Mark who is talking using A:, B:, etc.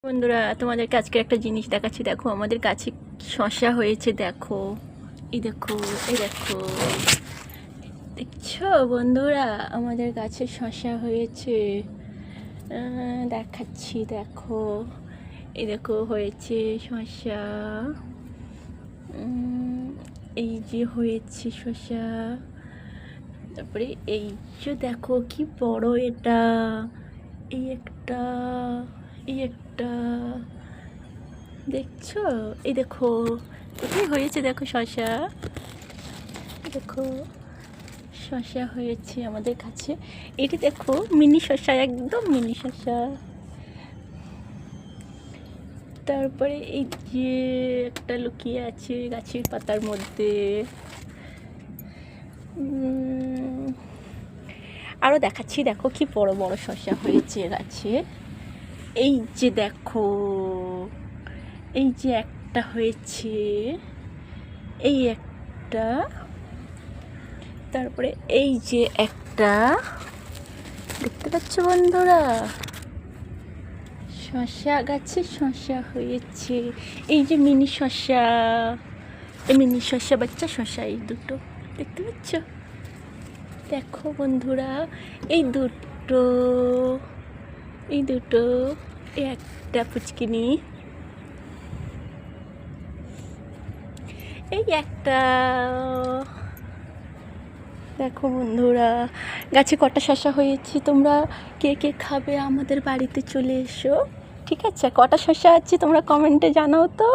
A: বন্ধুরা, তোমাদেরকে আজকে একটা জিনিস দেখাচ্ছি। দেখো আমাদের গাছে শসা হয়েছে। দেখো, এই দেখো, এই দেখো, দেখছো বন্ধুরা, আমাদের গাছে শসা হয়েছে। দেখাচ্ছি, দেখো, এই দেখো হয়েছে শসা। এই যে হয়েছে শসা। তারপরে এই যে দেখো কি বড় এটা, এই একটা, এই একটা, দেখছো? এই দেখো কোথায় হয়েছে, দেখো শসা, দেখো শসা হয়েছে আমাদের কাছে। এটি দেখো মিনি শসা, একদম মিনি শসা। তারপরে এই যে একটা লুকিয়ে আছে গাছের পাতার মধ্যে। আরও দেখাচ্ছি, দেখো কি বড় বড় শসা হয়েছে গাছে। এই যে দেখো, এই যে একটা হয়েছে, এই একটা, তারপরে এই যে একটা, দেখতে পাচ্ছ বন্ধুরা, শসা গাছে শসা হয়েছে। এই যে মিনি শসা, এই মিনি শসা, বাচ্চা শসা, এই দুটো দেখতে পাচ্ছ। দেখো বন্ধুরা, এই দুটো, এই দুটো, একটা পুচকিনি, এই একটা। দেখো বন্ধুরা, গাছে কটা শসা হয়েছে। তোমরা কে কে খাবে আমাদের বাড়িতে চলে এসো, ঠিক আছে? কটা শসা আছে তোমরা কমেন্টে জানাও তো।